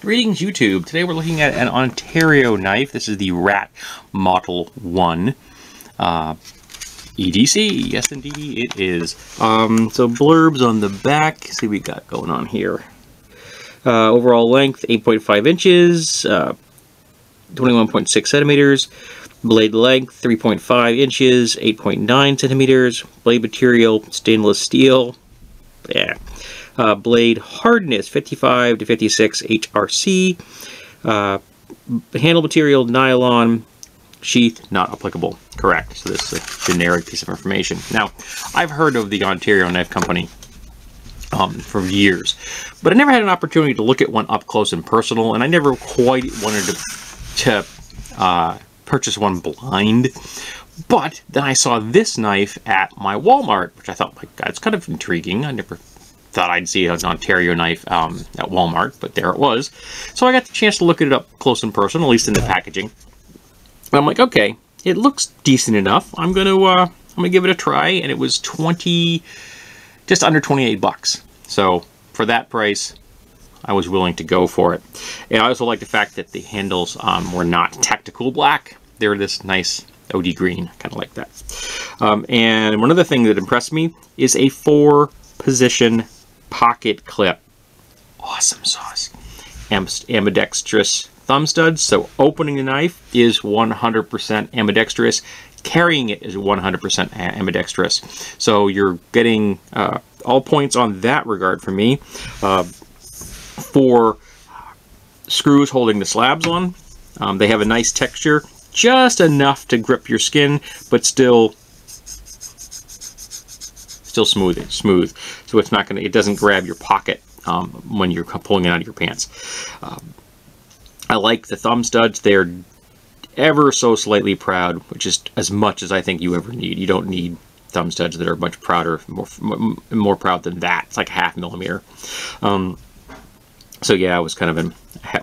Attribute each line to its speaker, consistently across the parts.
Speaker 1: Greetings YouTube. Today we're looking at an Ontario knife. This is the Rat Model 1 EDC. Yes indeed it is. So blurbs on the back. See what we got going on here. Overall length 8.5 inches, 21.6 centimeters. Blade length 3.5 inches, 8.9 centimeters. Blade material stainless steel. Yeah. Blade hardness 55 to 56 HRC. Handle material nylon. Sheath not applicable. Correct. So this is a generic piece of information. Now, I've heard of the Ontario Knife Company for years, but I never had an opportunity to look at one up close and personal, and I never quite wanted to purchase one blind. But then I saw this knife at my Walmart, which I thought, my God, it's kind of intriguing. I never thought I'd see an Ontario knife at Walmart, but there it was. So I got the chance to look at it up close and personal, at least in the packaging. And I'm like, okay, it looks decent enough. I'm gonna give it a try, and it was just under 28 bucks. So for that price, I was willing to go for it. And I also like the fact that the handles were not tactical black. They're this nice OD green. I kind of like that. And one other thing that impressed me is a 4-position pocket clip. Awesome sauce. Ambidextrous thumb studs. So opening the knife is 100% ambidextrous. Carrying it is 100% ambidextrous. So you're getting all points on that regard for me. 4 screws holding the slabs on. They have a nice texture, just enough to grip your skin, but still smooth. So it's not gonna. It doesn't grab your pocket when you're pulling it out of your pants. I like the thumb studs. They're ever so slightly proud, which is as much as I think you ever need. You don't need thumb studs that are much prouder, more proud than that. It's like 0.5 millimeter. So yeah, I was kind of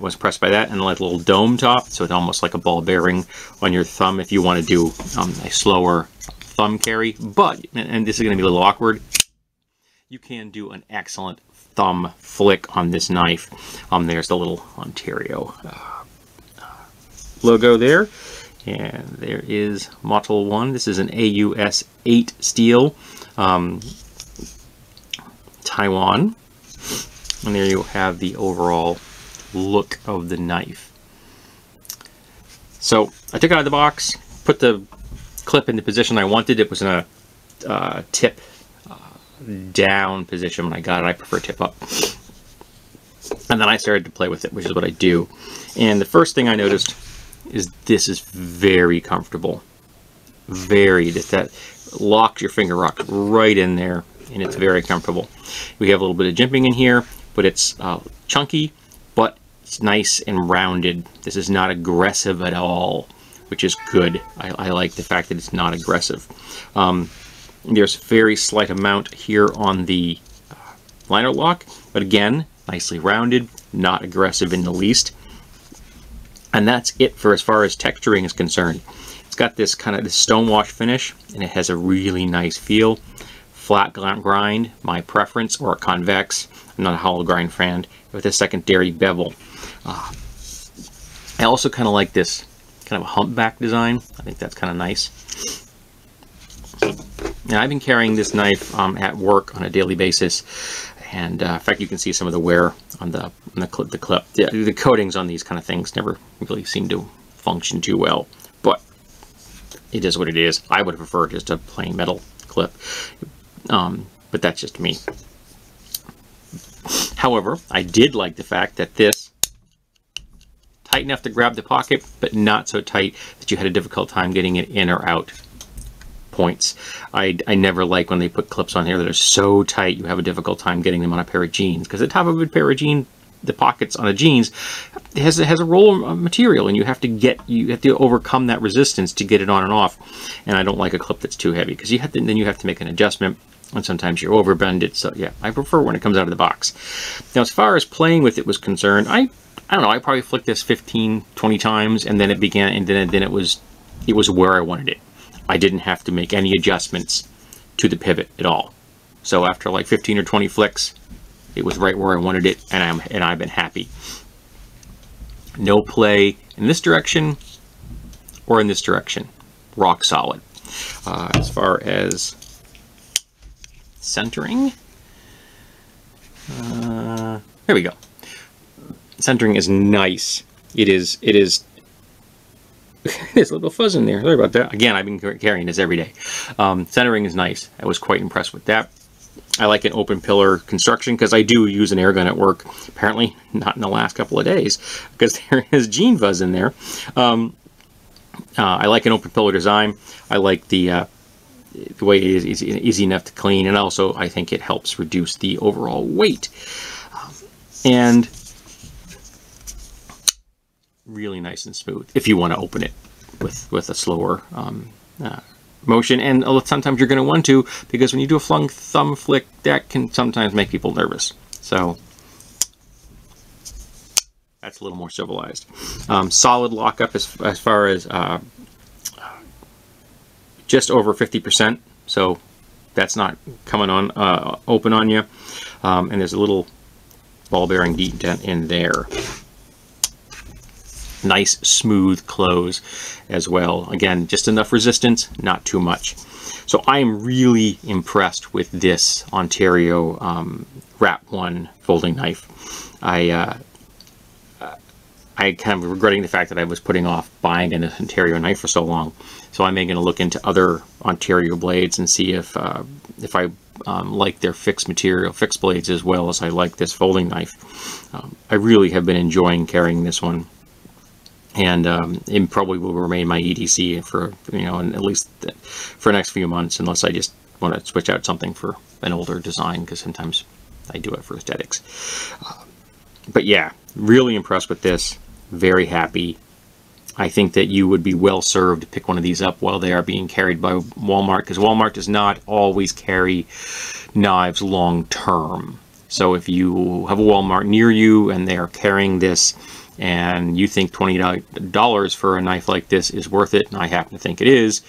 Speaker 1: was impressed by that, and like a little dome top, so it's almost like a ball bearing on your thumb if you want to do a slower thumb carry. But, and this is going to be a little awkward, you can do an excellent thumb flick on this knife. There's the little Ontario logo there, and there is Model 1. This is an AUS 8 steel, Taiwan. And there you have the overall look of the knife. So I took it out of the box, put the clip in the position I wanted. It was in a tip down position when I got it. I prefer tip up. And then I started to play with it, which is what I do. And the first thing I noticed is this is very comfortable. That locks your finger rock right in there, and it's very comfortable. We have a little bit of jimping in here, but it's chunky, but it's nice and rounded. This is not aggressive at all, which is good. I like the fact that it's not aggressive. There's a very slight amount here on the liner lock, but again, nicely rounded, not aggressive in the least. And that's it for as far as texturing is concerned. It's got this kind of stonewash finish, and it has a really nice feel. Flat grind, my preference, or a convex. I'm not a hollow grind fan, with a secondary bevel. I also kind of like this kind of a humpback design. I think that's kind of nice. Now, I've been carrying this knife at work on a daily basis, and in fact, you can see some of the wear on the clip. Yeah, the coatings on these kind of things never really seem to function too well, but it is what it is. I would prefer just a plain metal clip. But that's just me. However, I did like the fact that this tight enough to grab the pocket, but not so tight that you had a difficult time getting it in or out points. I never like when they put clips on here that are so tight you have a difficult time getting them on a pair of jeans, because the top of a pair of jeans, the pockets on a jeans has a roll of material, and you have to overcome that resistance to get it on and off. And I don't like a clip that's too heavy, because then you have to make an adjustment, and sometimes you're overbend it. So yeah, I prefer when it comes out of the box. Now, as far as playing with it was concerned, I don't know, I probably flicked this 15-20 times, and then it began, and then it was where I wanted it. I didn't have to make any adjustments to the pivot at all. So after like 15 or 20 flicks, It was right where I wanted it, and I've been happy. No play in this direction or in this direction. Rock solid. As far as centering, there we go. Centering is nice. It is there's a little fuzz in there. Sorry about that. Again, I've been carrying this every day. Centering is nice. I was quite impressed with that. I like an open pillar construction because I do use an air gun at work. Apparently not in the last couple of days because there is gene fuzz in there. I like an open pillar design. I like the way it is easy enough to clean, and also I think it helps reduce the overall weight. And really nice and smooth if you want to open it with a slower motion. And sometimes you're going to want to, because when you do a flung thumb flick, that can sometimes make people nervous. So that's a little more civilized. Solid lockup as far as just over 50%. So that's not coming on open on you. And there's a little ball bearing dent in there. Nice smooth close as well. Again, just enough resistance, not too much. So I am really impressed with this Ontario Rat 1 folding knife. I kind of regretting the fact that I was putting off buying an Ontario knife for so long. So I'm going to look into other Ontario blades and see if I like their fixed blades as well as I like this folding knife. I really have been enjoying carrying this one. And it probably will remain my EDC for, at least for the next few months, unless I just want to switch out something for an older design, because sometimes I do it for aesthetics. But yeah, really impressed with this. Very happy. I think that you would be well served to pick one of these up while they are being carried by Walmart, because Walmart does not always carry knives long term. So if you have a Walmart near you and they are carrying this, and you think $20 for a knife like this is worth it, and I happen to think it is,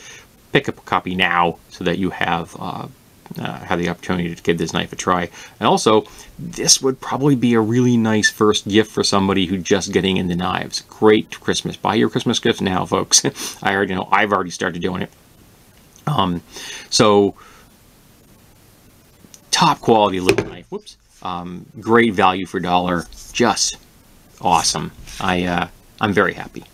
Speaker 1: pick up a copy now so that you have the opportunity to give this knife a try. And also, this would probably be a really nice first gift for somebody who's just getting into knives. Great Christmas. Buy your Christmas gifts now, folks. I've already started doing it. So, top quality little knife. Whoops. Great value for dollar. Just awesome. I'm very happy.